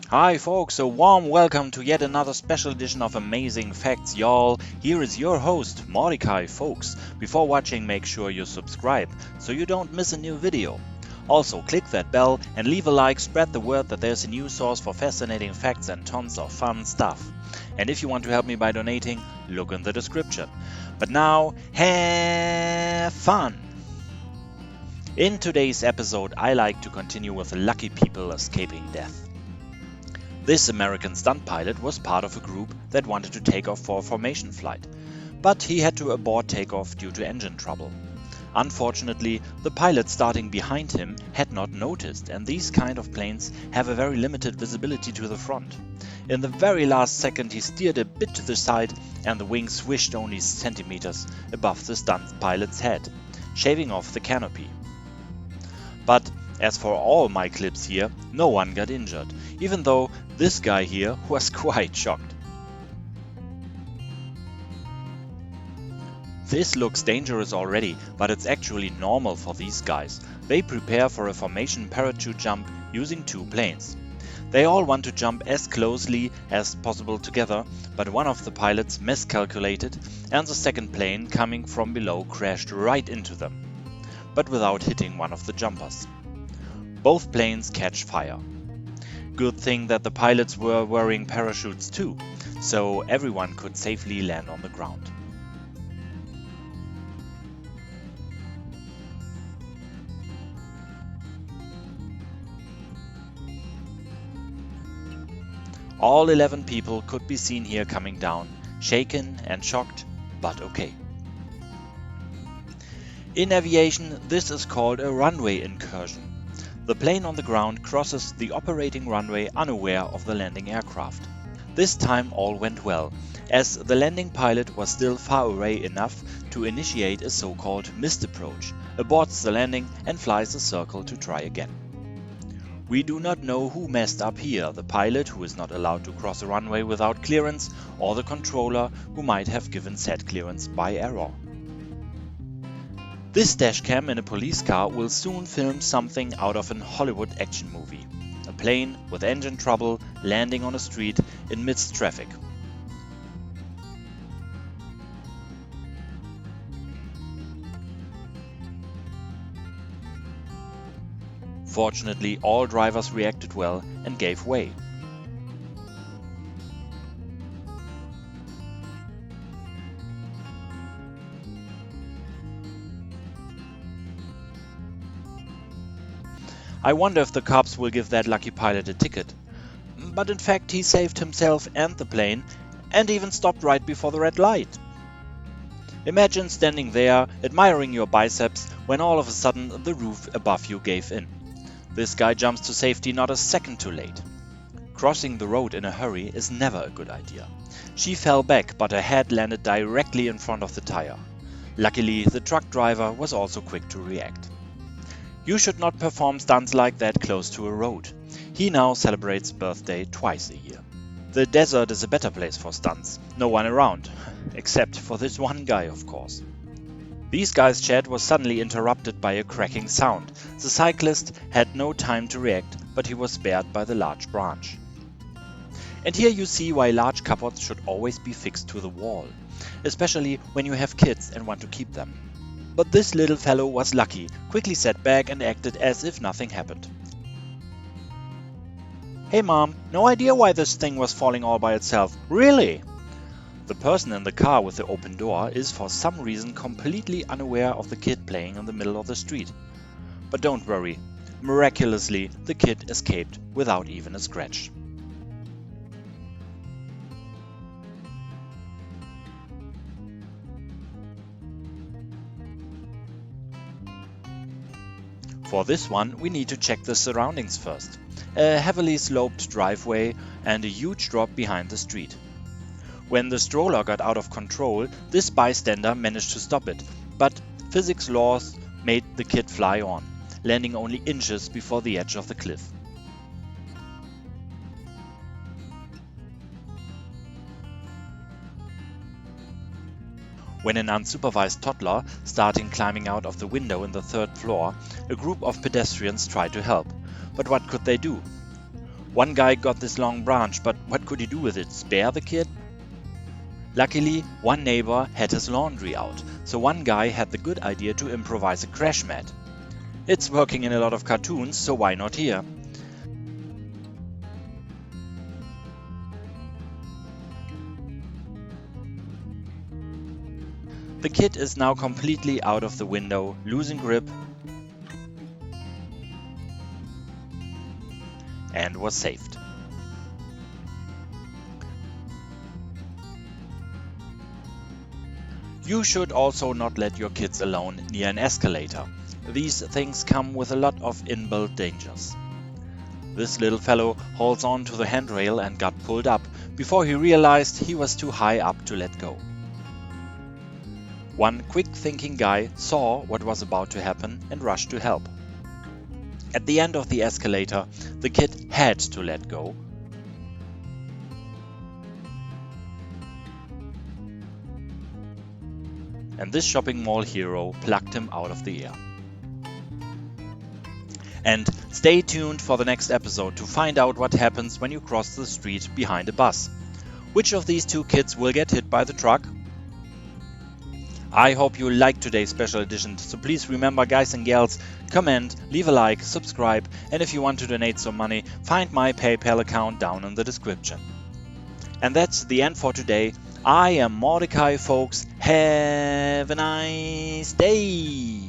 Hi folks, a warm welcome to yet another special edition of Amazing Facts, y'all. Here is your host, Mordecai Ffolkes. Before watching, make sure you subscribe so you don't miss a new video. Also, click that bell and leave a like, spread the word that there's a new source for fascinating facts and tons of fun stuff. And if you want to help me by donating, look in the description. But now, have fun! In today's episode, I like to continue with lucky people escaping death. This American stunt pilot was part of a group that wanted to take off for a formation flight, but he had to abort takeoff due to engine trouble. Unfortunately, the pilot starting behind him had not noticed, and these kind of planes have a very limited visibility to the front. In the very last second he steered a bit to the side and the wing swished only centimeters above the stunt pilot's head, shaving off the canopy. But as for all my clips here, no one got injured, even though this guy here was quite shocked. This looks dangerous already, but it's actually normal for these guys. They prepare for a formation parachute jump using two planes. They all want to jump as closely as possible together, but one of the pilots miscalculated and the second plane coming from below crashed right into them, but without hitting one of the jumpers. Both planes catch fire. Good thing that the pilots were wearing parachutes too, so everyone could safely land on the ground. All 11 people could be seen here coming down, shaken and shocked, but okay. In aviation, this is called a runway incursion. The plane on the ground crosses the operating runway unaware of the landing aircraft. This time all went well, as the landing pilot was still far away enough to initiate a so-called missed approach, aborts the landing and flies a circle to try again. We do not know who messed up here, the pilot who is not allowed to cross a runway without clearance, or the controller who might have given said clearance by error. This dashcam in a police car will soon film something out of an Hollywood action movie. A plane with engine trouble landing on a street in mid-traffic. Fortunately, all drivers reacted well and gave way. I wonder if the cops will give that lucky pilot a ticket. But in fact he saved himself and the plane and even stopped right before the red light. Imagine standing there admiring your biceps when all of a sudden the roof above you gave in. This guy jumps to safety not a second too late. Crossing the road in a hurry is never a good idea. She fell back, but her head landed directly in front of the tire. Luckily, the truck driver was also quick to react. You should not perform stunts like that close to a road. He now celebrates birthday twice a year. The desert is a better place for stunts. No one around. Except for this one guy, of course. These guys' chat was suddenly interrupted by a cracking sound. The cyclist had no time to react, but he was spared by the large branch. And here you see why large cupboards should always be fixed to the wall, especially when you have kids and want to keep them. But this little fellow was lucky, quickly sat back and acted as if nothing happened. Hey mom, no idea why this thing was falling all by itself, really? The person in the car with the open door is for some reason completely unaware of the kid playing in the middle of the street. But don't worry, miraculously the kid escaped without even a scratch. For this one we need to check the surroundings first. A heavily sloped driveway and a huge drop behind the street. When the stroller got out of control, this bystander managed to stop it, but physics laws made the kid fly on, landing only inches before the edge of the cliff. When an unsupervised toddler started climbing out of the window in the third floor, a group of pedestrians tried to help. But what could they do? One guy got this long branch, but what could he do with it? Spare the kid? Luckily, one neighbor had his laundry out, so one guy had the good idea to improvise a crash mat. It's working in a lot of cartoons, so why not here? The kid is now completely out of the window, losing grip, and was saved. You should also not let your kids alone near an escalator. These things come with a lot of inbuilt dangers. This little fellow holds on to the handrail and got pulled up before he realized he was too high up to let go. One quick-thinking guy saw what was about to happen and rushed to help. At the end of the escalator, the kid had to let go. And this shopping mall hero plucked him out of the air. And stay tuned for the next episode to find out what happens when you cross the street behind a bus. Which of these two kids will get hit by the truck? I hope you liked today's special edition, so please remember, guys and gals, comment, leave a like, subscribe, and if you want to donate some money, find my PayPal account down in the description. And that's the end for today. I am Mordecai Ffolkes. Have a nice day!